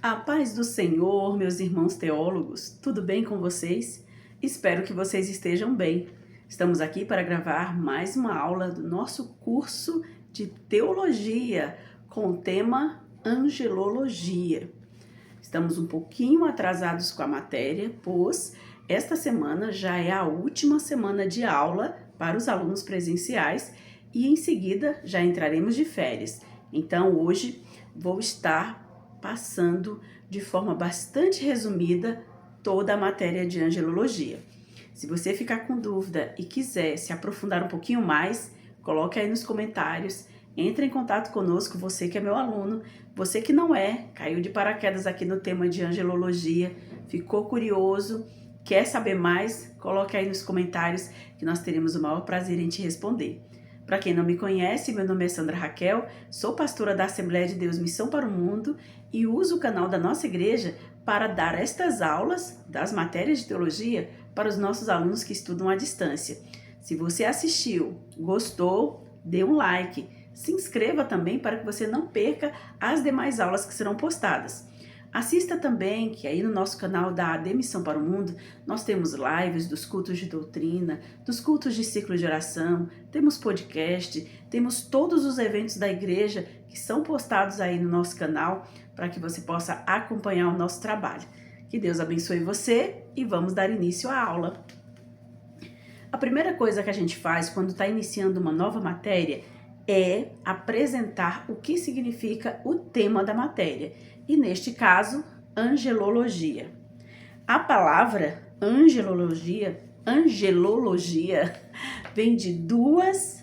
A paz do Senhor, meus irmãos teólogos, tudo bem com vocês? Espero que vocês estejam bem. Estamos aqui para gravar mais uma aula do nosso curso de teologia com o tema angelologia. Estamos um pouquinho atrasados com a matéria, pois esta semana já é a última semana de aula para os alunos presenciais e em seguida já entraremos de férias. Então hoje vou estar passando de forma bastante resumida toda a matéria de angelologia. Se você ficar com dúvida e quiser se aprofundar um pouquinho mais, coloque aí nos comentários, entre em contato conosco, você que é meu aluno, você que não é, caiu de paraquedas aqui no tema de angelologia, ficou curioso, quer saber mais, coloque aí nos comentários que nós teremos o maior prazer em te responder. Para quem não me conhece, meu nome é Sandra Raquel, sou pastora da Assembleia de Deus Missão para o Mundo e uso o canal da nossa igreja para dar estas aulas das matérias de teologia para os nossos alunos que estudam à distância. Se você assistiu, gostou, dê um like, se inscreva também para que você não perca as demais aulas que serão postadas. Assista também que aí no nosso canal da AD Missão para o Mundo nós temos lives dos cultos de doutrina, dos cultos de ciclo de oração, temos podcast, temos todos os eventos da igreja que são postados aí no nosso canal para que você possa acompanhar o nosso trabalho. Que Deus abençoe você e vamos dar início à aula. A primeira coisa que a gente faz quando está iniciando uma nova matéria é apresentar o que significa o tema da matéria. E neste caso, angelologia. A palavra angelologia vem de duas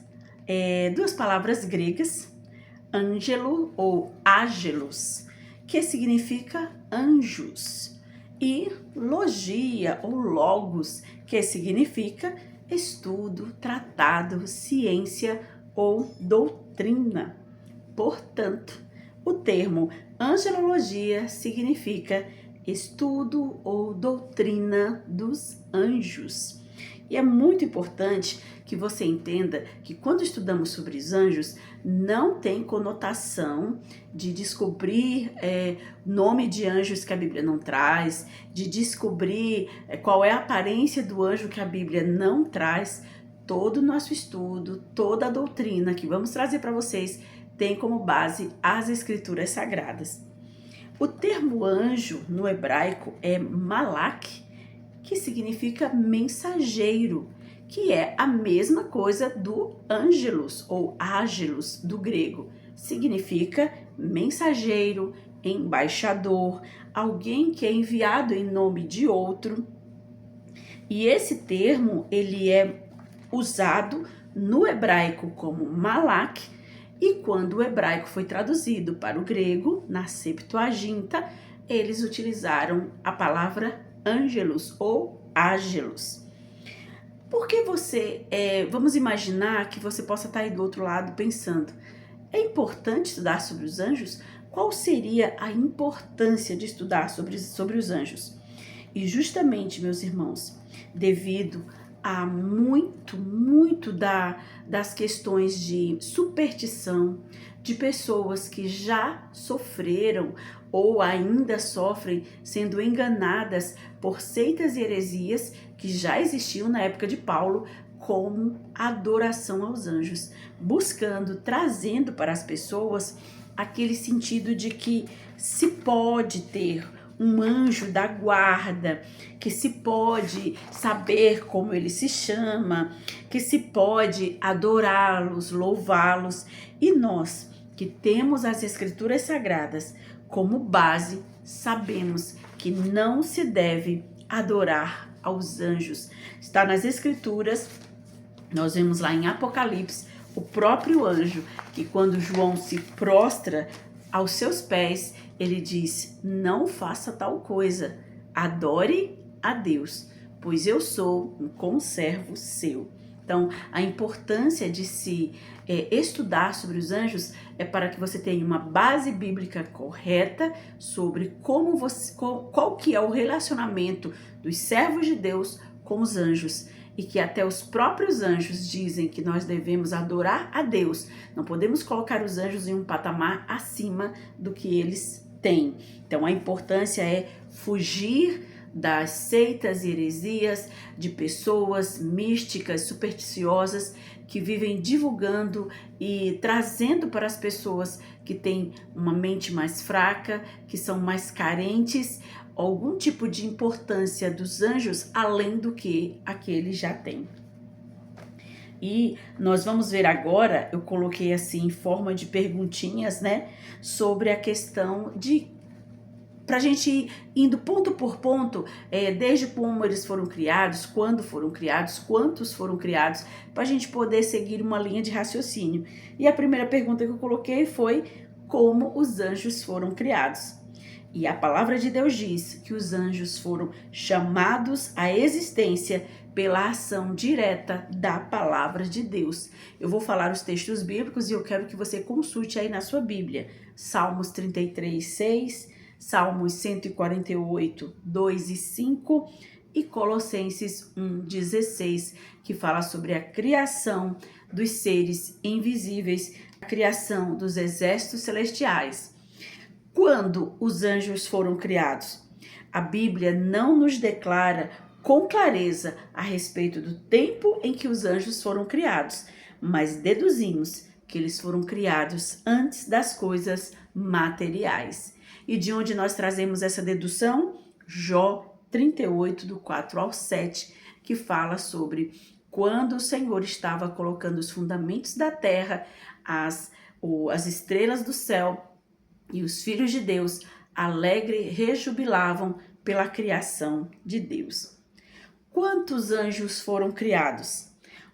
palavras gregas, angelo ou ágelos, que significa anjos, e logia ou logos, que significa estudo, tratado, ciência ou doutrina. Portanto, o termo angelologia significa estudo ou doutrina dos anjos. E é muito importante que você entenda que quando estudamos sobre os anjos, não tem conotação de descobrir nome de anjos que a Bíblia não traz, de descobrir qual é a aparência do anjo que a Bíblia não traz. Todo o nosso estudo, toda a doutrina que vamos trazer para vocês tem como base as Escrituras Sagradas. O termo anjo no hebraico é malak, que significa mensageiro, que é a mesma coisa do angelos ou ágelos do grego. Significa mensageiro, embaixador, alguém que é enviado em nome de outro. E esse termo ele é usado no hebraico como malak, e quando o hebraico foi traduzido para o grego, na Septuaginta, eles utilizaram a palavra angelos ou ágelos. Porque vamos imaginar que você possa estar aí do outro lado pensando, é importante estudar sobre os anjos? Qual seria a importância de estudar sobre os anjos? E justamente, meus irmãos, devido a muito das questões de superstição, de pessoas que já sofreram ou ainda sofrem sendo enganadas por seitas e heresias que já existiam na época de Paulo, como adoração aos anjos, trazendo para as pessoas aquele sentido de que se pode ter um anjo da guarda, que se pode saber como ele se chama, que se pode adorá-los, louvá-los. E nós, que temos as Escrituras Sagradas como base, sabemos que não se deve adorar aos anjos. Está nas Escrituras, nós vemos lá em Apocalipse, o próprio anjo, que quando João se prostra aos seus pés, ele diz, não faça tal coisa, adore a Deus, pois eu sou um conservo seu. Então, a importância de se estudar sobre os anjos é para que você tenha uma base bíblica correta sobre qual que é o relacionamento dos servos de Deus com os anjos. E que até os próprios anjos dizem que nós devemos adorar a Deus. Não podemos colocar os anjos em um patamar acima do que eles tem. Então a importância é fugir das seitas e heresias, de pessoas místicas, supersticiosas, que vivem divulgando e trazendo para as pessoas que têm uma mente mais fraca, que são mais carentes, algum tipo de importância dos anjos além do que aquele já tem. E nós vamos ver agora, eu coloquei assim em forma de perguntinhas, né, sobre a questão de, para a gente ir indo ponto por ponto, desde como eles foram criados, quando foram criados, quantos foram criados, para a gente poder seguir uma linha de raciocínio. E a primeira pergunta que eu coloquei foi como os anjos foram criados. E a palavra de Deus diz que os anjos foram chamados à existência pela ação direta da palavra de Deus. Eu vou falar os textos bíblicos e eu quero que você consulte aí na sua Bíblia. Salmos 33, 6, Salmos 148, 2 e 5 e Colossenses 1, 16, que fala sobre a criação dos seres invisíveis, a criação dos exércitos celestiais. Quando os anjos foram criados? A Bíblia não nos declara com clareza a respeito do tempo em que os anjos foram criados, mas deduzimos que eles foram criados antes das coisas materiais. E de onde nós trazemos essa dedução? Jó 38, do 4 ao 7, que fala sobre quando o Senhor estava colocando os fundamentos da terra, as estrelas do céu, e os filhos de Deus alegre rejubilavam pela criação de Deus. Quantos anjos foram criados?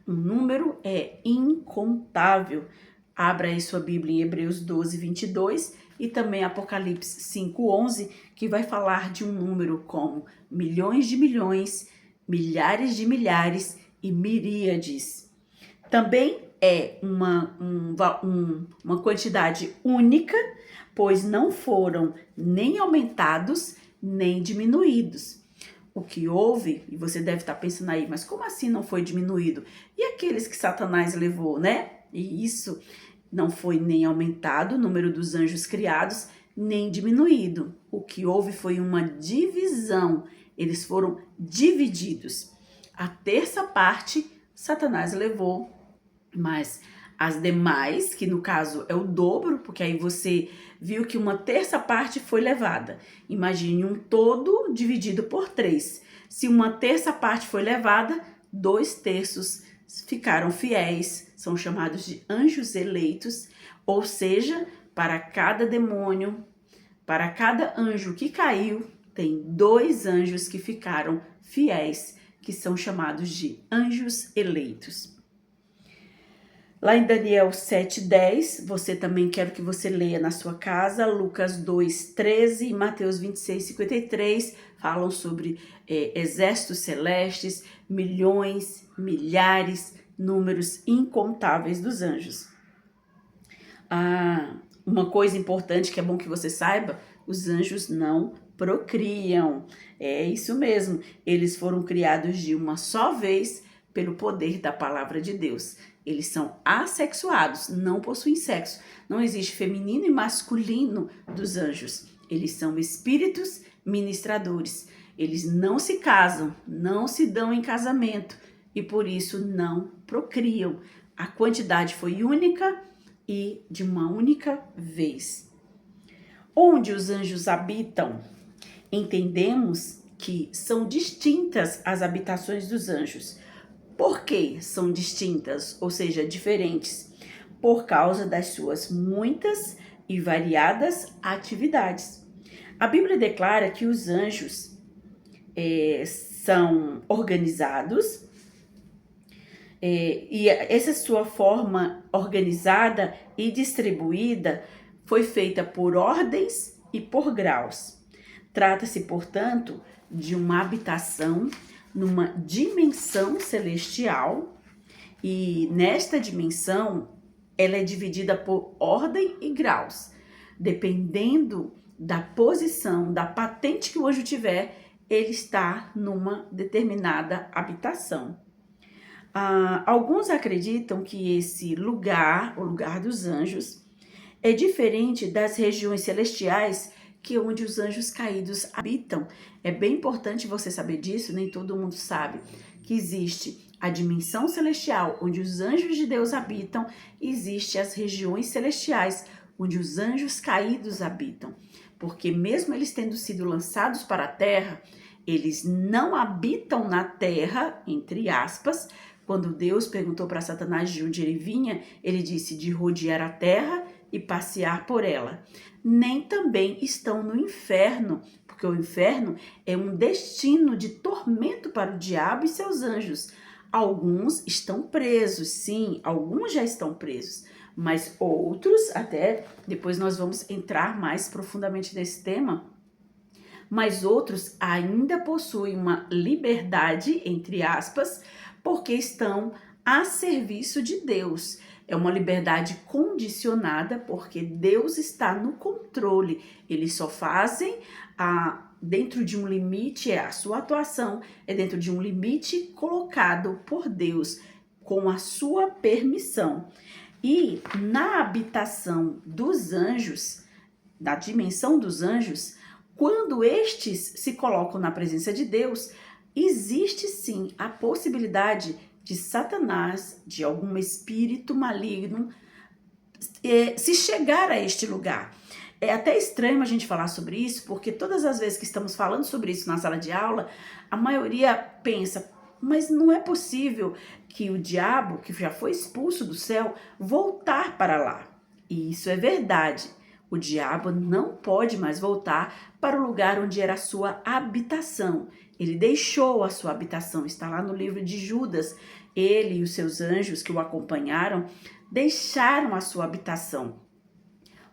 O número é incontável. Abra aí sua Bíblia em Hebreus 12, 22 e também Apocalipse 5, 11, que vai falar de um número como milhões de milhões, milhares de milhares e miríades. Também é uma quantidade única, pois não foram nem aumentados, nem diminuídos. O que houve, e você deve estar pensando aí, mas como assim não foi diminuído? E aqueles que Satanás levou, né? E isso não foi nem aumentado o número dos anjos criados, nem diminuído. O que houve foi uma divisão, eles foram divididos. A terça parte Satanás levou, mas as demais, que no caso é o dobro, porque aí você viu que uma terça parte foi levada. Imagine um todo dividido por 3. Se uma terça parte foi levada, 2/3 ficaram fiéis, são chamados de anjos eleitos, ou seja, para cada demônio, para cada anjo que caiu, tem 2 anjos que ficaram fiéis, que são chamados de anjos eleitos. Lá em Daniel 7:10, você também quero que você leia na sua casa, Lucas 2:13 e Mateus 26:53, falam sobre exércitos celestes, milhões, milhares, números incontáveis dos anjos. Uma coisa importante que é bom que você saiba, os anjos não procriam. É isso mesmo, eles foram criados de uma só vez pelo poder da palavra de Deus. Eles são assexuados, não possuem sexo. Não existe feminino e masculino dos anjos. Eles são espíritos ministradores. Eles não se casam, não se dão em casamento e por isso não procriam. A quantidade foi única e de uma única vez. Onde os anjos habitam? Entendemos que são distintas as habitações dos anjos. Por que são distintas, ou seja, diferentes? Por causa das suas muitas e variadas atividades. A Bíblia declara que os anjos são organizados e essa sua forma organizada e distribuída foi feita por ordens e por graus. Trata-se, portanto, de uma habitação numa dimensão celestial, e nesta dimensão ela é dividida por ordem e graus. Dependendo da posição, da patente que o anjo tiver, ele está numa determinada habitação. Alguns acreditam que esse lugar, o lugar dos anjos, é diferente das regiões celestiais que é onde os anjos caídos habitam. É bem importante você saber disso, nem todo mundo sabe que existe a dimensão celestial, onde os anjos de Deus habitam, e existe as regiões celestiais, onde os anjos caídos habitam. Porque mesmo eles tendo sido lançados para a terra, eles não habitam na terra, entre aspas. Quando Deus perguntou para Satanás de onde ele vinha, ele disse de rodear a terra e passear por ela. Nem também estão no inferno, porque o inferno é um destino de tormento para o diabo e seus anjos. Alguns estão presos, sim, alguns já estão presos, mas outros, até depois nós vamos entrar mais profundamente nesse tema, mas outros ainda possuem uma liberdade, entre aspas, porque estão a serviço de Deus. É uma liberdade condicionada, porque Deus está no controle. Eles só fazem dentro de um limite, a sua atuação é dentro de um limite colocado por Deus, com a sua permissão. E na habitação dos anjos, da dimensão dos anjos, quando estes se colocam na presença de Deus, existe sim a possibilidade de Satanás, de algum espírito maligno, se chegar a este lugar. É até estranho a gente falar sobre isso, porque todas as vezes que estamos falando sobre isso na sala de aula, a maioria pensa, mas não é possível que o diabo, que já foi expulso do céu, voltar para lá. E isso é verdade. O diabo não pode mais voltar para o lugar onde era a sua habitação. Ele deixou a sua habitação, está lá no livro de Judas. Ele e os seus anjos que o acompanharam deixaram a sua habitação.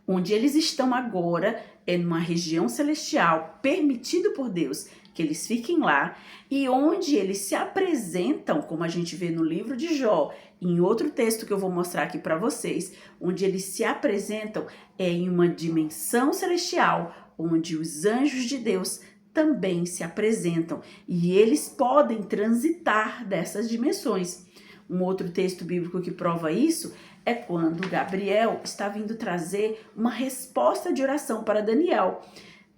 Onde eles estão agora é numa região celestial, permitido por Deus que eles fiquem lá, e onde eles se apresentam, como a gente vê no livro de Jó, em outro texto que eu vou mostrar aqui para vocês, onde eles se apresentam é em uma dimensão celestial, onde os anjos de Deus também se apresentam, e eles podem transitar dessas dimensões. Um outro texto bíblico que prova isso é quando Gabriel está vindo trazer uma resposta de oração para Daniel.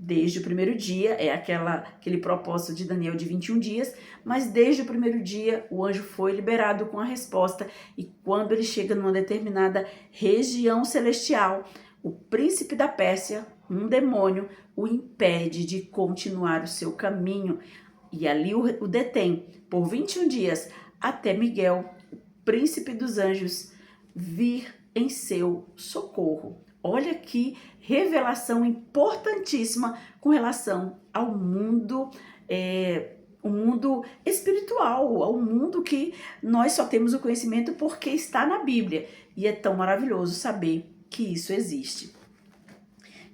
Desde o primeiro dia, é aquele propósito de Daniel de 21 dias, mas desde o primeiro dia o anjo foi liberado com a resposta, e quando ele chega numa determinada região celestial, o príncipe da Pérsia, um demônio, o impede de continuar o seu caminho, e ali o detém por 21 dias, até Miguel, o príncipe dos anjos, vir em seu socorro. Olha que revelação importantíssima com relação ao mundo, o mundo espiritual, ao mundo que nós só temos o conhecimento porque está na Bíblia. E é tão maravilhoso saber que isso existe.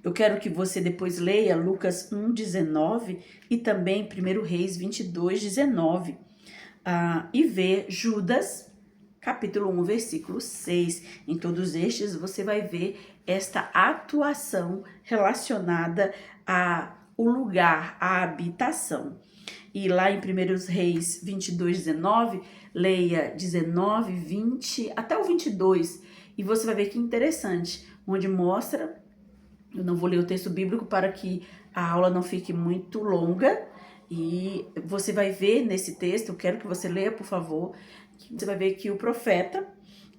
Eu quero que você depois leia Lucas 1:19 e também 1 Reis 22:19 e vê Judas, capítulo 1, versículo 6. Em todos estes você vai ver esta atuação relacionada ao lugar, à habitação. E lá em 1 Reis 22:19, leia 19, 20, até o 22, e você vai ver que interessante, onde mostra, eu não vou ler o texto bíblico para que a aula não fique muito longa, e você vai ver nesse texto, eu quero que você leia, por favor, você vai ver que o profeta,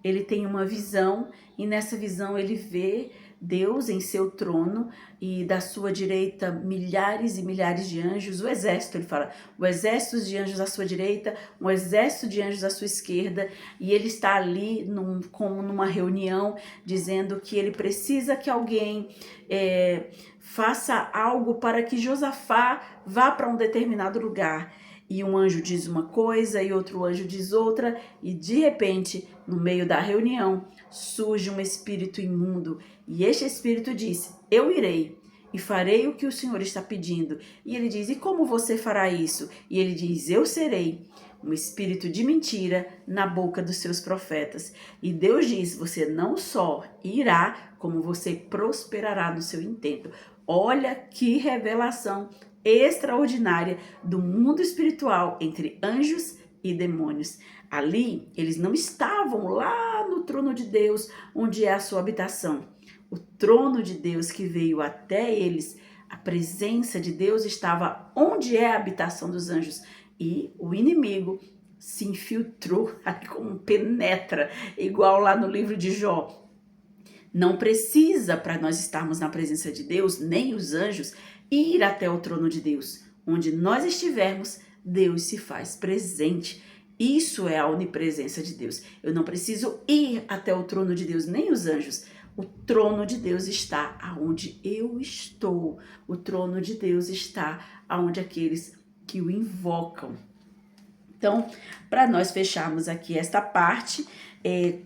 ele tem uma visão, e nessa visão ele vê Deus em seu trono, e da sua direita milhares e milhares de anjos, o exército, ele fala, o exército de anjos à sua direita, um exército de anjos à sua esquerda, e ele está ali como numa reunião, dizendo que ele precisa que alguém faça algo para que Josafá vá para um determinado lugar. E um anjo diz uma coisa e outro anjo diz outra, e de repente, no meio da reunião, surge um espírito imundo, e este espírito diz, eu irei e farei o que o Senhor está pedindo. E ele diz, e como você fará isso? E ele diz, eu serei um espírito de mentira na boca dos seus profetas. E Deus diz, você não só irá, como você prosperará no seu intento. Olha que revelação extraordinária do mundo espiritual entre anjos e demônios. Ali, eles não estavam lá no trono de Deus, onde é a sua habitação. O trono de Deus que veio até eles A presença de Deus estava onde é a habitação dos anjos. E o inimigo se infiltrou, como penetra, igual lá no livro de Jó. Não precisa, para nós estarmos na presença de Deus, nem os anjos, ir até o trono de Deus. Onde nós estivermos, Deus se faz presente. Isso é a onipresença de Deus. Eu não preciso ir até o trono de Deus, nem os anjos. O trono de Deus está aonde eu estou. O trono de Deus está aonde aqueles que o invocam. Então, para nós fecharmos aqui esta parte,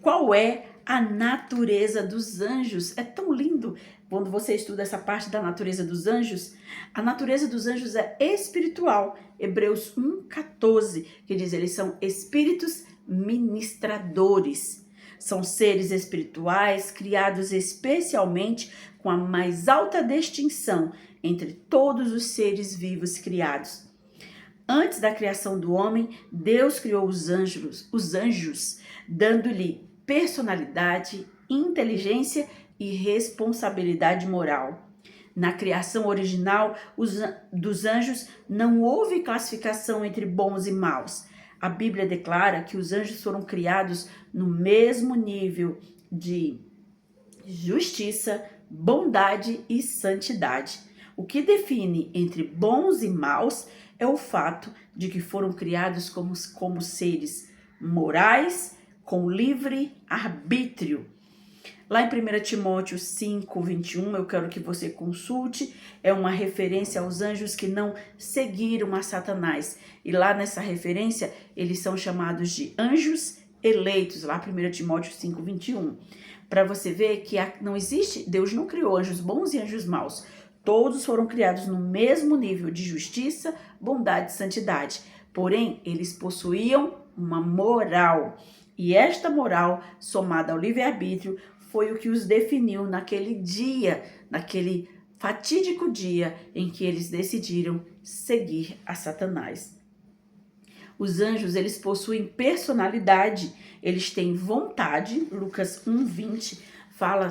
qual é a natureza dos anjos? É tão lindo quando você estuda essa parte da natureza dos anjos. A natureza dos anjos é espiritual. Hebreus 1:14, que diz: eles são espíritos ministradores. São seres espirituais criados especialmente com a mais alta distinção entre todos os seres vivos criados. Antes da criação do homem, Deus criou os anjos, dando-lhe personalidade, inteligência e responsabilidade moral. Na criação original dos anjos, não houve classificação entre bons e maus. A Bíblia declara que os anjos foram criados no mesmo nível de justiça, bondade e santidade. O que define entre bons e maus é o fato de que foram criados como seres morais, com livre arbítrio. Lá em 1 Timóteo 5:21, eu quero que você consulte, é uma referência aos anjos que não seguiram a Satanás. E lá nessa referência, eles são chamados de anjos eleitos, lá 1 Timóteo 5:21. Para você ver que não existe, Deus não criou anjos bons e anjos maus. Todos foram criados no mesmo nível de justiça, bondade e santidade. Porém, eles possuíam uma moral. E esta moral, somada ao livre-arbítrio, foi o que os definiu naquele dia, naquele fatídico dia em que eles decidiram seguir a Satanás. Os anjos, eles possuem personalidade, eles têm vontade. Lucas 1:20 fala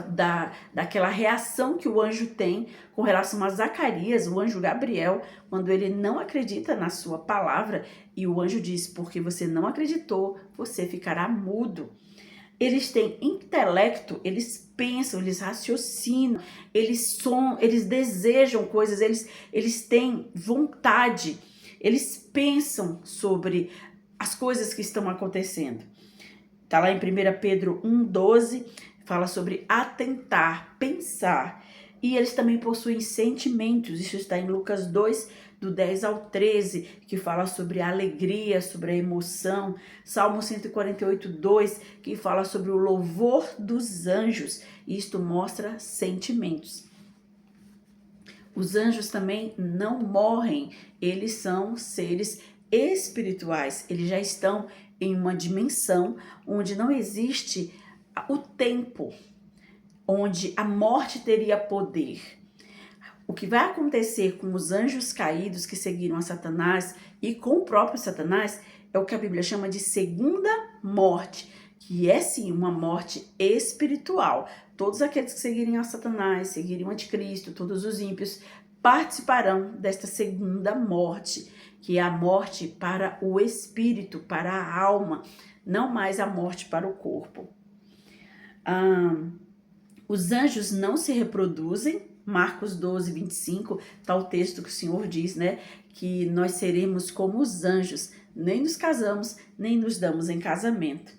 daquela reação que o anjo tem com relação a Zacarias, o anjo Gabriel, quando ele não acredita na sua palavra, e o anjo diz: porque você não acreditou, você ficará mudo. Eles têm intelecto, eles pensam, eles raciocinam, eles desejam coisas, eles têm vontade, eles pensam sobre as coisas que estão acontecendo. Está lá em 1 Pedro 1:12, fala sobre atentar, pensar. E eles também possuem sentimentos. Isso está em Lucas 2, do 10 ao 13, que fala sobre a alegria, sobre a emoção. Salmo 148:2, que fala sobre o louvor dos anjos. Isto mostra sentimentos. Os anjos também não morrem. Eles são seres espirituais. Eles já estão em uma dimensão onde não existe o tempo, onde a morte teria poder. O que vai acontecer com os anjos caídos que seguiram a Satanás e com o próprio Satanás é o que a Bíblia chama de segunda morte, que é sim uma morte espiritual. Todos aqueles que seguirem a Satanás, seguirem o anticristo, todos os ímpios, participarão desta segunda morte, que é a morte para o espírito, para a alma, não mais a morte para o corpo. Os anjos não se reproduzem. Marcos 12:25, está o texto que o Senhor diz, né? Que nós seremos como os anjos, nem nos casamos, nem nos damos em casamento.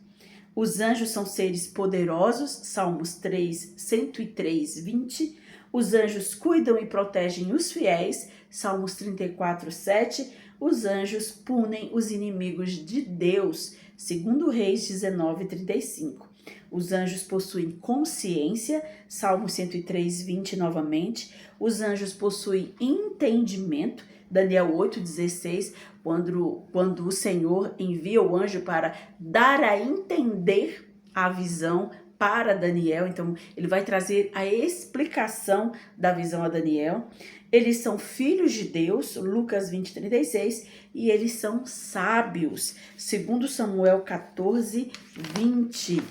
Os anjos são seres poderosos, Salmos 3, 103:20. Os anjos cuidam e protegem os fiéis, Salmos 34:7. Os anjos punem os inimigos de Deus, segundo Reis 19:35. Os anjos possuem consciência, Salmo 103:20 novamente. Os anjos possuem entendimento, Daniel 8:16, quando o Senhor envia o anjo para dar a entender a visão para Daniel. Então, ele vai trazer a explicação da visão a Daniel. Eles são filhos de Deus, Lucas 20:36, e eles são sábios, segundo Samuel 14:20.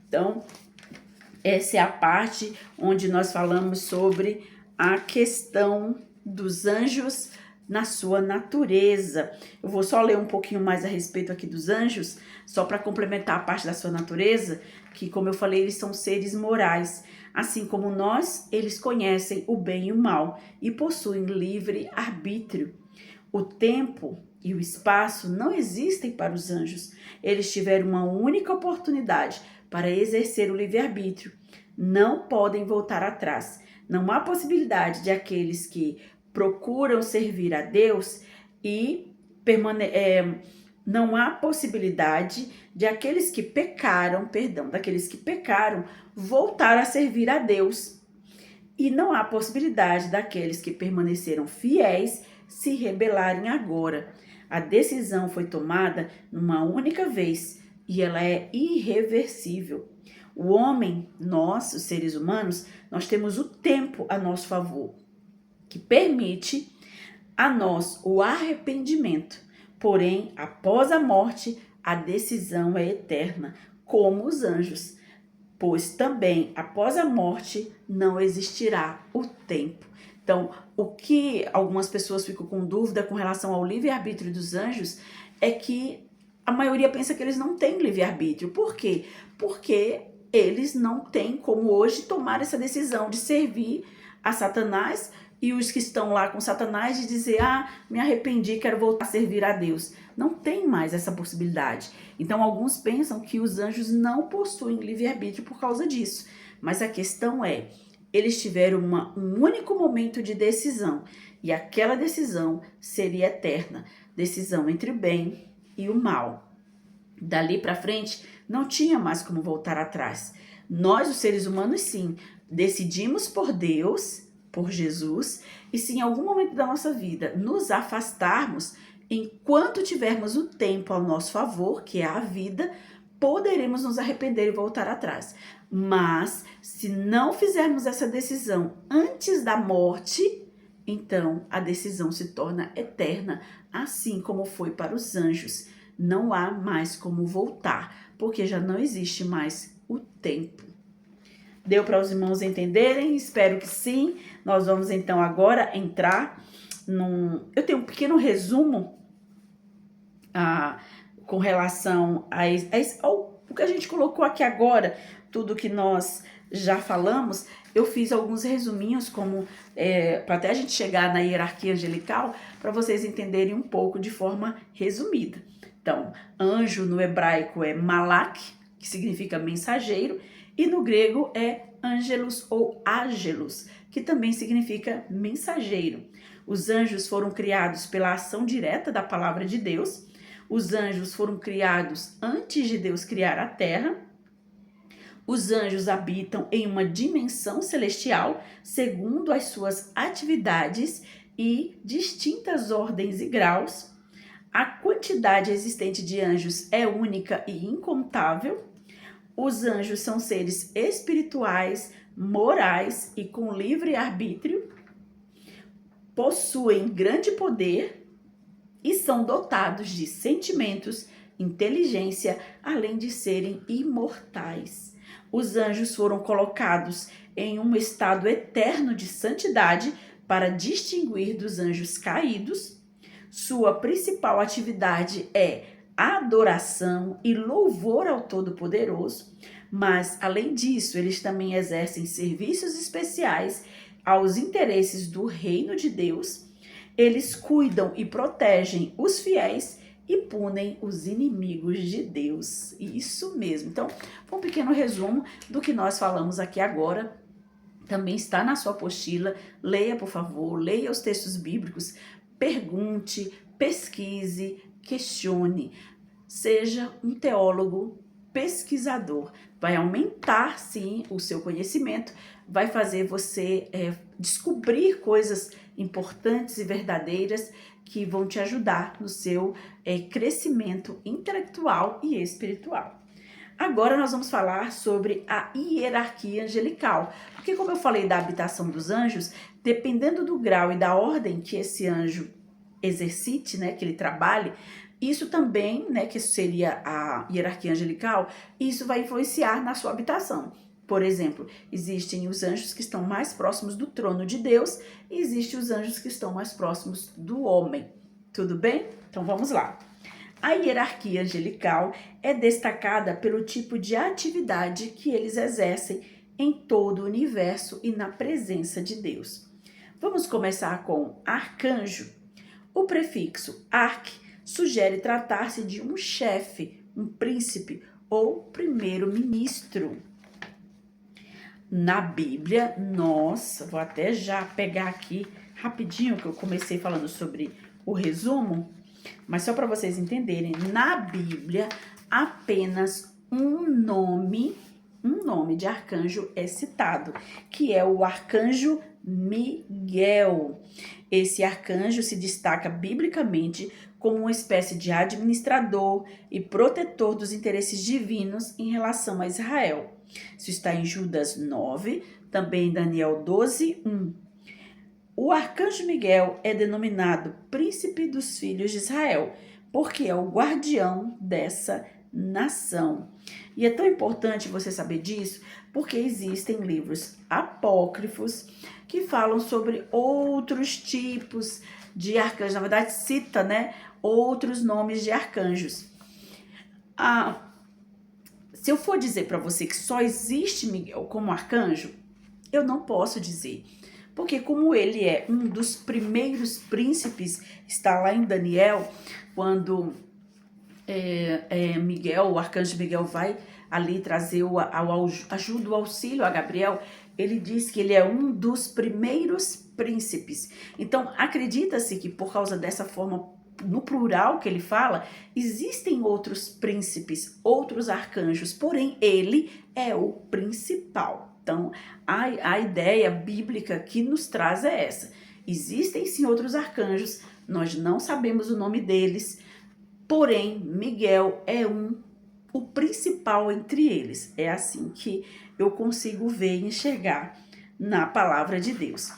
Então, essa é a parte onde nós falamos sobre a questão dos anjos na sua natureza. Eu vou só ler um pouquinho mais a respeito aqui dos anjos, só para complementar a parte da sua natureza, que, como eu falei, eles são seres morais. Assim como nós, eles conhecem o bem e o mal e possuem livre arbítrio. O tempo e o espaço não existem para os anjos. Eles tiveram uma única oportunidade para exercer o livre-arbítrio. Não podem voltar atrás. Não há possibilidade de aqueles que procuram servir a Deus e não há possibilidade de aqueles que pecaram, daqueles que pecaram, voltar a servir a Deus. E não há possibilidade daqueles que permaneceram fiéis se rebelarem agora. A decisão foi tomada numa única vez e ela é irreversível. O homem, nós, os seres humanos, nós temos o tempo a nosso favor, que permite a nós o arrependimento. Porém, após a morte, a decisão é eterna, como os anjos, pois também após a morte não existirá o tempo. Então, o que algumas pessoas ficam com dúvida com relação ao livre-arbítrio dos anjos é que a maioria pensa que eles não têm livre-arbítrio. Por quê? Porque eles não têm como hoje tomar essa decisão de servir a Satanás e os que estão lá com Satanás de dizer, me arrependi, quero voltar a servir a Deus. Não tem mais essa possibilidade. Então, alguns pensam que os anjos não possuem livre-arbítrio por causa disso. Mas a questão é, eles tiveram um único momento de decisão, e aquela decisão seria eterna, decisão entre o bem e o mal. Dali para frente, não tinha mais como voltar atrás. Nós, os seres humanos, sim, decidimos por Deus, por Jesus, e se em algum momento da nossa vida nos afastarmos, enquanto tivermos o tempo ao nosso favor, que é a vida, poderemos nos arrepender e voltar atrás. Mas, se não fizermos essa decisão antes da morte, então a decisão se torna eterna, assim como foi para os anjos. Não há mais como voltar, porque já não existe mais o tempo. Deu para os irmãos entenderem? Espero que sim. Nós vamos então agora entrar Eu tenho um pequeno resumo com relação ao que a gente colocou aqui agora, tudo que nós já falamos. Eu fiz alguns resuminhos para até a gente chegar na hierarquia angelical, para vocês entenderem um pouco de forma resumida. Então, anjo no hebraico é malak, que significa mensageiro, e no grego é angelos ou ágelos, que também significa mensageiro. Os anjos foram criados pela ação direta da palavra de Deus. Os anjos foram criados antes de Deus criar a terra. Os anjos habitam em uma dimensão celestial, segundo as suas atividades e distintas ordens e graus. A quantidade existente de anjos é única e incontável. Os anjos são seres espirituais, morais e com livre arbítrio, possuem grande poder e são dotados de sentimentos, inteligência, além de serem imortais. Os anjos foram colocados em um estado eterno de santidade para distinguir dos anjos caídos. Sua principal atividade é adoração e louvor ao Todo-Poderoso, mas, além disso, eles também exercem serviços especiais aos interesses do reino de Deus. Eles cuidam e protegem os fiéis e punem os inimigos de Deus. Isso mesmo. Então, foi um pequeno resumo do que nós falamos aqui agora. Também está na sua apostila. Leia, por favor, leia os textos bíblicos, pergunte, pesquise, questione. Seja um teólogo pesquisador. Vai aumentar, sim, o seu conhecimento, vai fazer você descobrir coisas importantes e verdadeiras que vão te ajudar no seu crescimento intelectual e espiritual. Agora nós vamos falar sobre a hierarquia angelical, porque como eu falei da habitação dos anjos, dependendo do grau e da ordem que esse anjo exercite, né, que ele trabalhe, isso também, né, que seria a hierarquia angelical, isso vai influenciar na sua habitação. Por exemplo, existem os anjos que estão mais próximos do trono de Deus e existem os anjos que estão mais próximos do homem. Tudo bem? Então vamos lá. A hierarquia angelical é destacada pelo tipo de atividade que eles exercem em todo o universo e na presença de Deus. Vamos começar com arcanjo. O prefixo arc sugere tratar-se de um chefe, um príncipe ou primeiro-ministro. Na Bíblia, nossa, vou até já pegar aqui rapidinho, que eu comecei falando sobre o resumo, mas só para vocês entenderem, na Bíblia, apenas um nome de arcanjo é citado, que é o arcanjo Miguel. Esse arcanjo se destaca biblicamente como uma espécie de administrador e protetor dos interesses divinos em relação a Israel. Isso está em Judas 9, também em Daniel 12, 1. O arcanjo Miguel é denominado príncipe dos filhos de Israel, porque é o guardião dessa nação. E é tão importante você saber disso, porque existem livros apócrifos que falam sobre outros tipos de arcanjos. Na verdade, cita, outros nomes de arcanjos. Se eu for dizer para você que só existe Miguel como arcanjo, eu não posso dizer. Porque como ele é um dos primeiros príncipes, está lá em Daniel, quando Miguel, o arcanjo Miguel vai ali trazer ajuda, o auxílio a Gabriel, ele diz que ele é um dos primeiros príncipes. Então, acredita-se que por causa dessa forma, no plural que ele fala, existem outros príncipes, outros arcanjos, porém ele é o principal. Então, a ideia bíblica que nos traz é essa. Existem sim outros arcanjos, nós não sabemos o nome deles, porém Miguel é o principal entre eles. É assim que eu consigo ver e enxergar na palavra de Deus.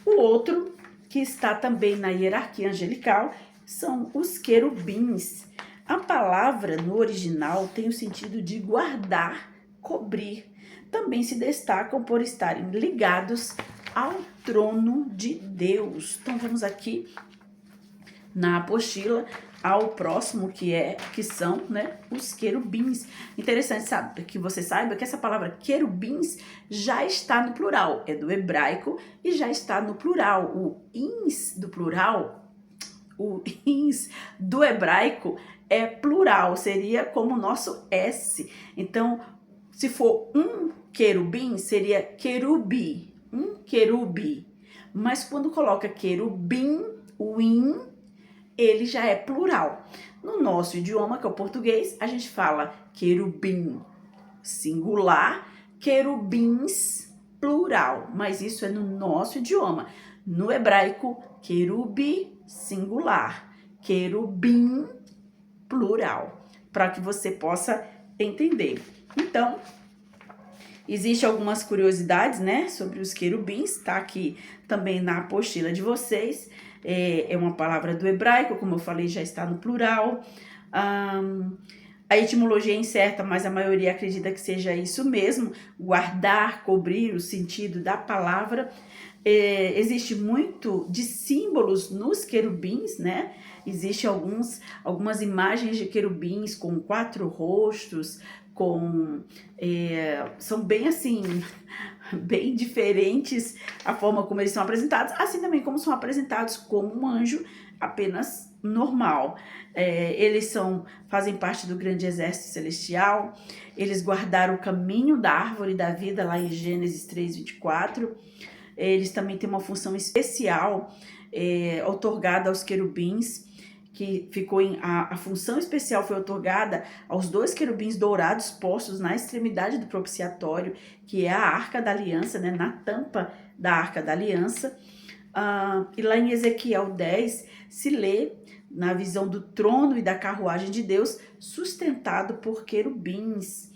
O outro, que está também na hierarquia angelical, são os querubins. A palavra no original tem o sentido de guardar, cobrir. Também se destacam por estarem ligados ao trono de Deus. Então vamos aqui na apostila ao próximo, que são os querubins. Interessante que você saiba que essa palavra querubins já está no plural, é do hebraico e já está no plural. O ins do hebraico é plural, seria como o nosso S. Então, se for um querubim, seria querubi, um querubi. Mas quando coloca querubim, o in, ele já é plural. No nosso idioma, que é o português, a gente fala querubim singular, querubins plural, mas isso é no nosso idioma. No hebraico, querubi singular, querubim plural, para que você possa entender. Então, existem algumas curiosidades, sobre os querubins, tá aqui também na apostila de vocês. É uma palavra do hebraico, como eu falei, já está no plural. A etimologia é incerta, mas a maioria acredita que seja isso mesmo, guardar, cobrir o sentido da palavra. Existe muito de símbolos nos querubins, Existem algumas imagens de querubins com 4 rostos, são bem assim, bem diferentes a forma como eles são apresentados, assim também como são apresentados como um anjo apenas normal. Eles fazem parte do grande exército celestial, eles guardaram o caminho da árvore da vida lá em Gênesis 3:24. Eles também têm uma função especial outorgada aos querubins, que a função especial foi outorgada aos 2 querubins dourados postos na extremidade do propiciatório, que é a Arca da Aliança, na tampa da Arca da Aliança. E lá em Ezequiel 10 se lê na visão do trono e da carruagem de Deus, sustentado por querubins.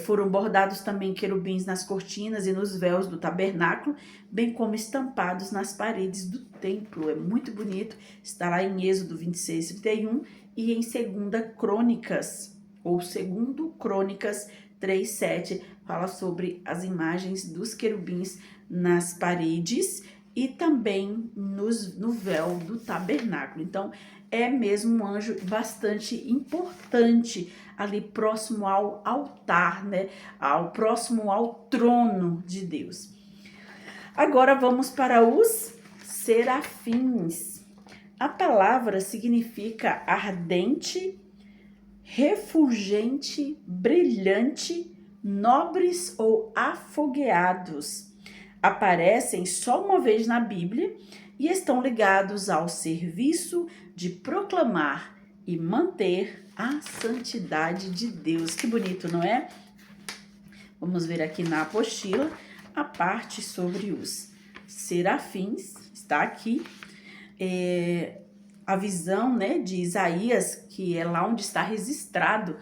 Foram bordados também querubins nas cortinas e nos véus do tabernáculo, bem como estampados nas paredes do templo. É muito bonito, está lá em Êxodo 26:31 e em 2 Crônicas 3:7, fala sobre as imagens dos querubins nas paredes e também no véu do tabernáculo. Então, é mesmo um anjo bastante importante ali próximo ao altar, né? Próximo ao trono de Deus. Agora vamos para os serafins. A palavra significa ardente, refulgente, brilhante, nobres ou afogueados. Aparecem só uma vez na Bíblia e estão ligados ao serviço de proclamar e manter a santidade de Deus. Que bonito, não é? Vamos ver aqui na apostila a parte sobre os serafins. Está aqui a visão, né, de Isaías, que é lá onde está registrado,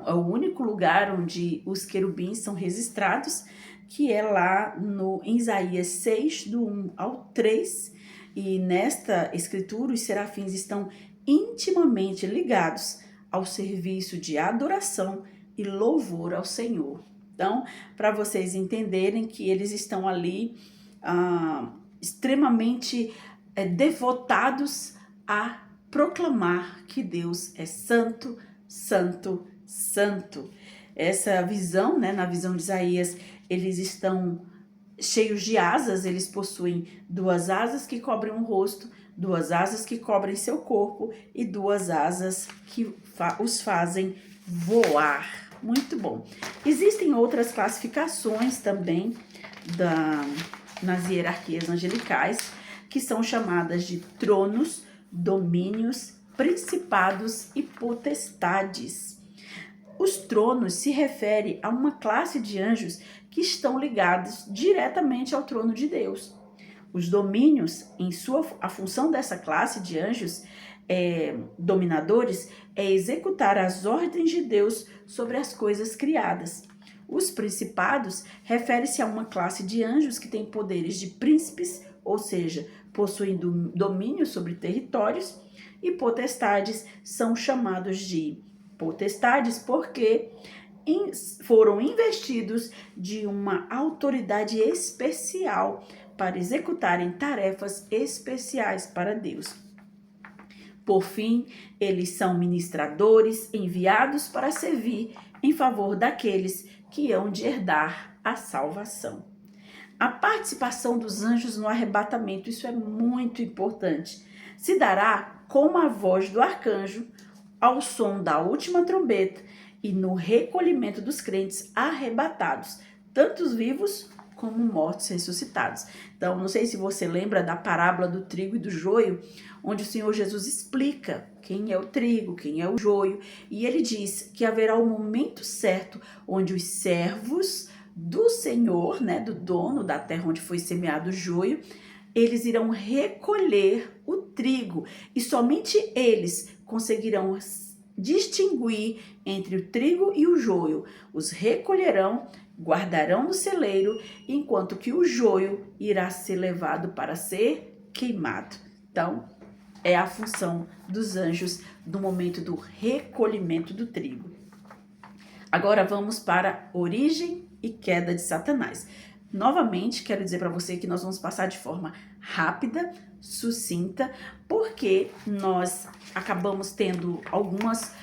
é o único lugar onde os querubins são registrados, que é lá em Isaías 6, do 1 ao 3. E nesta escritura, os serafins estão intimamente ligados ao serviço de adoração e louvor ao Senhor. Então, para vocês entenderem que eles estão ali extremamente devotados a proclamar que Deus é santo, santo, santo. Essa visão, né, na visão de Isaías, eles estão cheios de asas, eles possuem 2 asas que cobrem o rosto, 2 asas que cobrem seu corpo e 2 asas que os fazem voar. Muito bom. Existem outras classificações também nas hierarquias angelicais, que são chamadas de tronos, domínios, principados e potestades. Os tronos se referem a uma classe de anjos que estão ligados diretamente ao trono de Deus. Os domínios, a função dessa classe de anjos dominadores é executar as ordens de Deus sobre as coisas criadas. Os principados refere-se a uma classe de anjos que tem poderes de príncipes, ou seja, possuem domínio sobre territórios, e potestades são chamados de potestades porque foram investidos de uma autoridade especial para executarem tarefas especiais para Deus. Por fim, eles são ministradores enviados para servir em favor daqueles que hão de herdar a salvação. A participação dos anjos no arrebatamento, isso é muito importante, se dará com a voz do arcanjo, ao som da última trombeta e no recolhimento dos crentes arrebatados, tanto os vivos como mortos ressuscitados. Então, não sei se você lembra da parábola do trigo e do joio, onde o Senhor Jesus explica quem é o trigo, quem é o joio, e ele diz que haverá um momento certo onde os servos do Senhor, né, do dono da terra onde foi semeado o joio, eles irão recolher o trigo e somente eles conseguirão distinguir entre o trigo e o joio. Os recolherão, guardarão no celeiro, enquanto que o joio irá ser levado para ser queimado. Então, é a função dos anjos no momento do recolhimento do trigo. Agora vamos para a origem e queda de Satanás. Novamente, quero dizer para você que nós vamos passar de forma rápida, sucinta, porque nós acabamos tendo alguns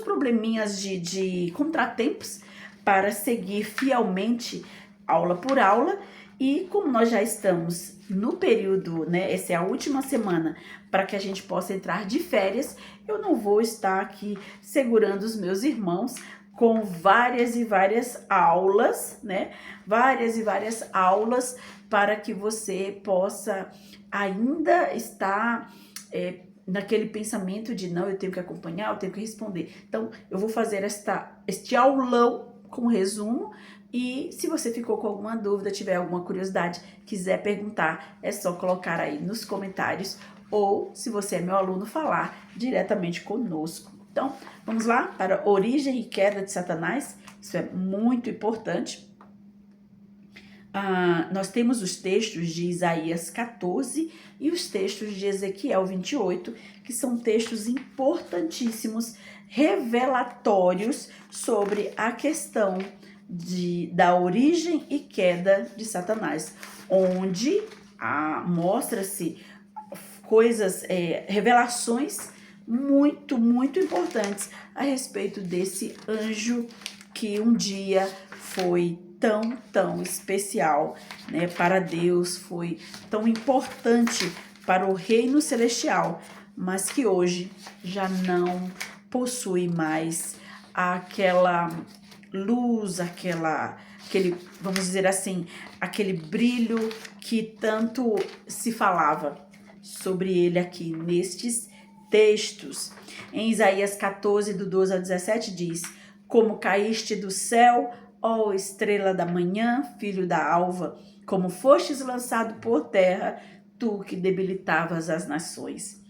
probleminhas de contratempos para seguir fielmente aula por aula. E como nós já estamos no período, né, essa é a última semana para que a gente possa entrar de férias, eu não vou estar aqui segurando os meus irmãos com várias e várias aulas, né? Várias e várias aulas para que você possa ainda estar naquele pensamento de não, eu tenho que acompanhar, eu tenho que responder. Então, eu vou fazer este aulão com resumo e se você ficou com alguma dúvida, tiver alguma curiosidade, quiser perguntar, é só colocar aí nos comentários ou, se você é meu aluno, falar diretamente conosco. Então, vamos lá para origem e queda de Satanás. Isso é muito importante. nós temos os textos de Isaías 14 e os textos de Ezequiel 28, que são textos importantíssimos, revelatórios sobre a questão da origem e queda de Satanás, onde mostra-se coisas, revelações muito, muito importantes a respeito desse anjo que um dia foi tão especial, né, para Deus, foi tão importante para o reino celestial, mas que hoje já não possui mais aquela luz, aquele, vamos dizer assim, aquele brilho que tanto se falava sobre ele aqui nestes textos. Em Isaías 14, do 12 ao 17 diz: como caíste do céu, ó estrela da manhã, filho da alva, como fostes lançado por terra, tu que debilitavas as nações.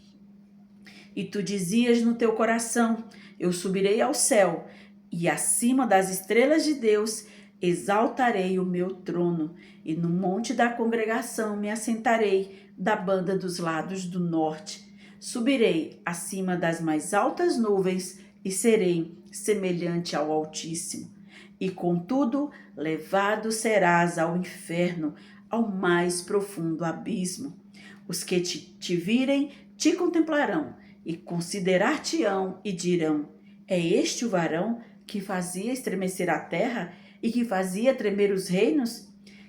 E tu dizias no teu coração: eu subirei ao céu, e acima das estrelas de Deus exaltarei o meu trono, e no monte da congregação me assentarei da banda dos lados do norte. Subirei acima das mais altas nuvens e serei semelhante ao Altíssimo. E contudo, levado serás ao inferno, ao mais profundo abismo. Os que te virem te contemplarão e considerar-te-ão e dirão: é este o varão que fazia estremecer a terra e que fazia tremer os reinos?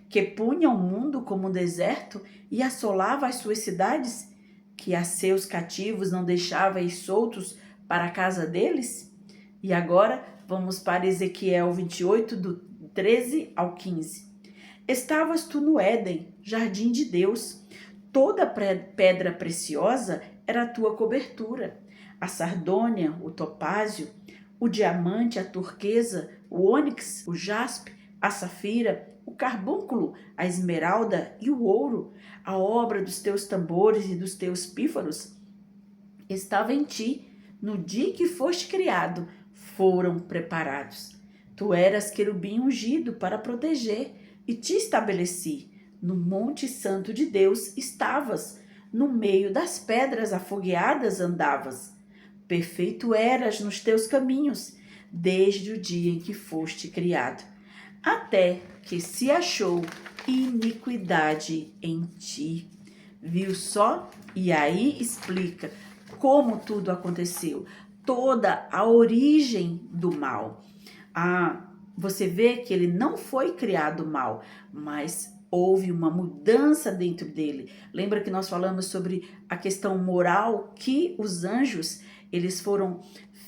Que punha o mundo como um deserto e assolava as suas cidades? Que a seus cativos não deixava ir soltos para a casa deles? E agora vamos para Ezequiel 28, do 13 ao 15. Estavas tu no Éden, jardim de Deus. Toda pedra preciosa era a tua cobertura. A sardônia, o topázio, o diamante, a turquesa, o ônix, o jaspe, a safira, o carbúnculo, a esmeralda e o ouro, a obra dos teus tambores e dos teus pífaros, estava em ti. No dia que foste criado, foram preparados. Tu eras querubim ungido para proteger, e te estabeleci. No monte santo de Deus estavas, no meio das pedras afogueadas andavas. Perfeito eras nos teus caminhos, desde o dia em que foste criado, até que se achou iniquidade em ti. Viu só? E aí explica como tudo aconteceu, toda a origem do mal. Você vê que ele não foi criado mal, mas houve uma mudança dentro dele. Lembra que nós falamos sobre a questão moral, que os anjos, eles foram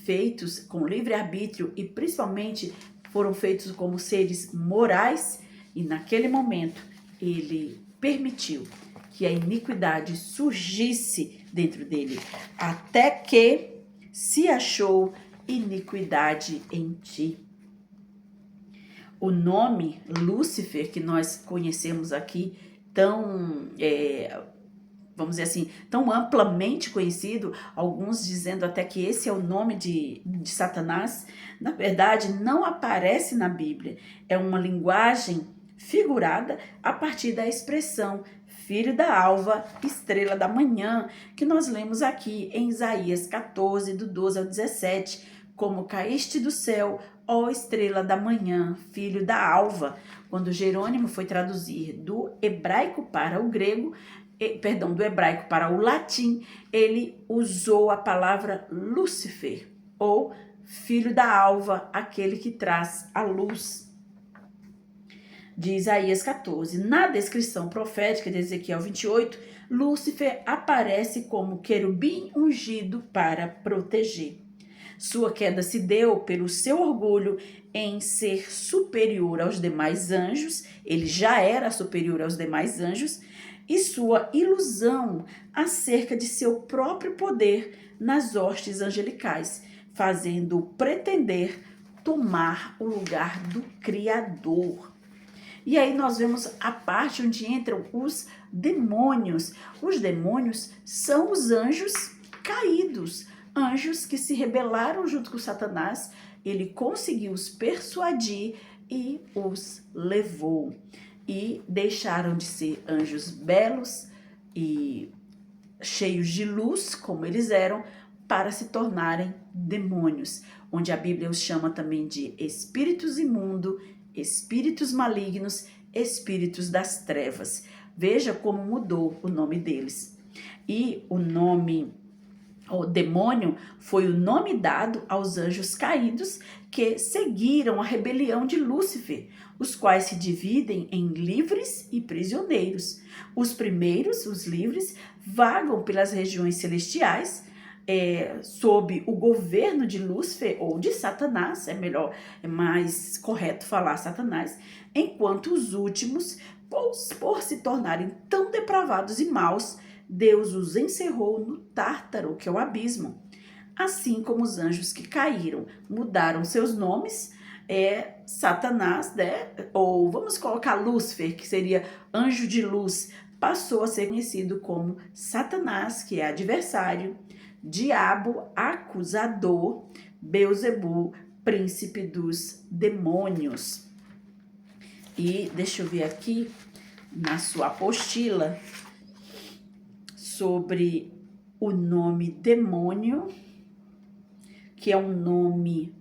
feitos com livre-arbítrio e principalmente foram feitos como seres morais, e naquele momento ele permitiu que a iniquidade surgisse dentro dele, até que se achou iniquidade em ti. O nome Lúcifer, que nós conhecemos aqui, vamos dizer assim, tão amplamente conhecido, alguns dizendo até que esse é o nome de Satanás, na verdade não aparece na Bíblia. É uma linguagem figurada a partir da expressão filho da alva, estrela da manhã, que nós lemos aqui em Isaías 14, do 12 ao 17, como caíste do céu, ó estrela da manhã, filho da alva. Quando Jerônimo foi traduzir do hebraico para o grego, do hebraico para o latim, ele usou a palavra Lúcifer, ou filho da alva, aquele que traz a luz. De Isaías 14. Na descrição profética de Ezequiel 28, Lúcifer aparece como querubim ungido para proteger. Sua queda se deu pelo seu orgulho em ser superior aos demais anjos, ele já era superior aos demais anjos, e sua ilusão acerca de seu próprio poder nas hostes angelicais, fazendo-o pretender tomar o lugar do Criador. E aí nós vemos a parte onde entram os demônios. Os demônios são os anjos caídos, anjos que se rebelaram junto com Satanás. Ele conseguiu os persuadir e os levou. e deixaram de ser anjos belos e cheios de luz, como eles eram, para se tornarem demônios, onde a Bíblia os chama também de espíritos imundos, espíritos malignos, espíritos das trevas. Veja como mudou o nome deles. E o nome, o demônio, foi o nome dado aos anjos caídos que seguiram a rebelião de Lúcifer, os quais se dividem em livres e prisioneiros. Os primeiros, os livres, vagam pelas regiões celestiais, sob o governo de Lúcifer ou de Satanás, é mais correto falar Satanás, enquanto os últimos, por se tornarem tão depravados e maus, Deus os encerrou no Tártaro, que é o abismo. Assim como os anjos que caíram mudaram seus nomes, Satanás, né? Ou vamos colocar Lúcifer, que seria anjo de luz, passou a ser conhecido como Satanás, que é adversário, diabo, acusador, Beelzebul, príncipe dos demônios. E deixa eu ver aqui na sua apostila sobre o nome demônio, que é um nome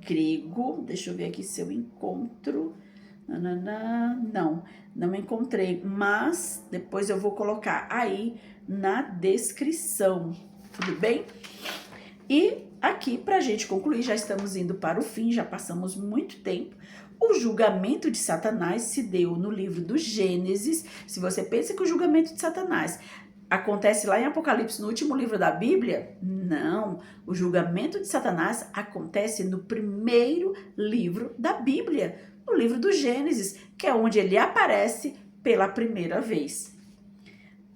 grego. Deixa eu ver aqui se eu encontro. Não encontrei, mas depois eu vou colocar aí na descrição, tudo bem? E aqui, para a gente concluir, já estamos indo para o fim, já passamos muito tempo. O julgamento de Satanás se deu no livro do Gênesis. Se você pensa que o julgamento de Satanás acontece lá em Apocalipse, no último livro da Bíblia, não. O julgamento de Satanás acontece no primeiro livro da Bíblia, no livro do Gênesis, que é onde ele aparece pela primeira vez.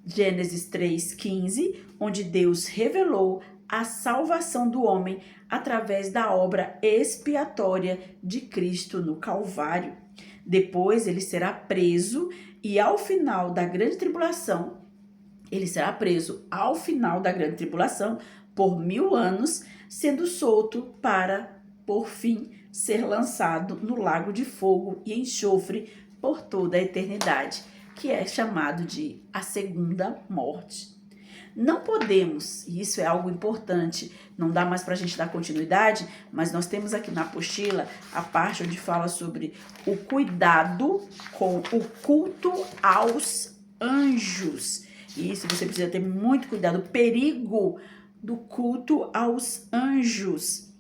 Gênesis 3:15, onde Deus revelou a salvação do homem através da obra expiatória de Cristo no Calvário. Depois ele será preso e ao final da grande tribulação, ele será preso ao final da grande tribulação por 1000 anos, sendo solto para, por fim, ser lançado no lago de fogo e enxofre por toda a eternidade, que é chamado de a segunda morte. Não podemos, e isso é algo importante, não dá mais para a gente dar continuidade, mas nós temos aqui na apostila a parte onde fala sobre o cuidado com o culto aos anjos. E isso você precisa ter muito cuidado, o perigo do culto aos anjos,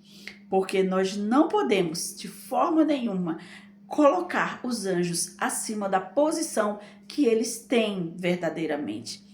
porque nós não podemos, de forma nenhuma, colocar os anjos acima da posição que eles têm verdadeiramente.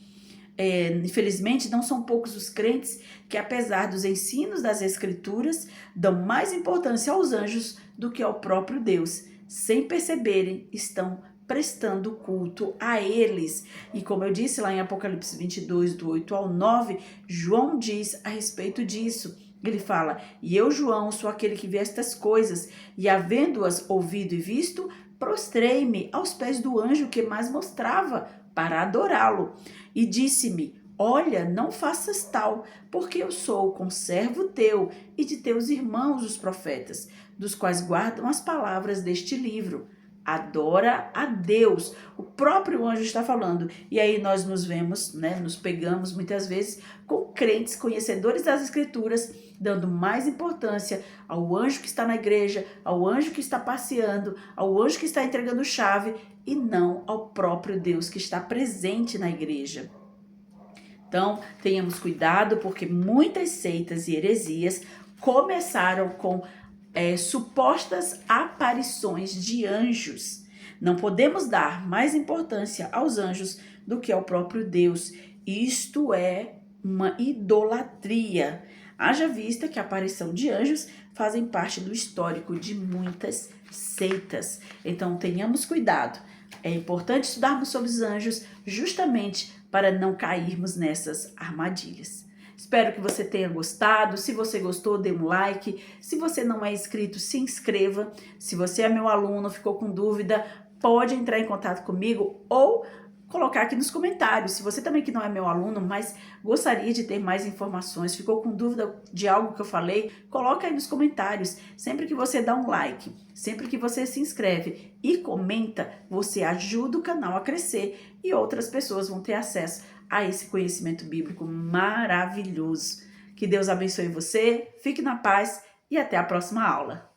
Infelizmente, não são poucos os crentes que, apesar dos ensinos das Escrituras, dão mais importância aos anjos do que ao próprio Deus. Sem perceberem, estão prestando culto a eles. E como eu disse lá em Apocalipse 22, do 8 ao 9, João diz a respeito disso. Ele fala: "E eu, João, sou aquele que vê estas coisas, e havendo-as ouvido e visto, prostrei-me aos pés do anjo que mais mostrava para adorá-lo. E disse-me: olha, não faças tal, porque eu sou conservo teu e de teus irmãos os profetas, dos quais guardam as palavras deste livro. Adora a Deus." O próprio anjo está falando. E aí nós nos vemos, nos pegamos muitas vezes com crentes conhecedores das Escrituras, dando mais importância ao anjo que está na igreja, ao anjo que está passeando, ao anjo que está entregando chave, e não ao próprio Deus que está presente na igreja. Então, tenhamos cuidado, porque muitas seitas e heresias começaram com supostas aparições de anjos. Não podemos dar mais importância aos anjos do que ao próprio Deus. Isto é uma idolatria. Haja vista que a aparição de anjos fazem parte do histórico de muitas seitas. Então, tenhamos cuidado. É importante estudarmos sobre os anjos justamente para não cairmos nessas armadilhas. Espero que você tenha gostado. Se você gostou, dê um like. Se você não é inscrito, se inscreva. Se você é meu aluno, ficou com dúvida, pode entrar em contato comigo ou colocar aqui nos comentários. Se você também que não é meu aluno, mas gostaria de ter mais informações, ficou com dúvida de algo que eu falei, coloca aí nos comentários. Sempre que você dá um like, sempre que você se inscreve e comenta, você ajuda o canal a crescer e outras pessoas vão ter acesso a esse conhecimento bíblico maravilhoso. Que Deus abençoe você, fique na paz e até a próxima aula.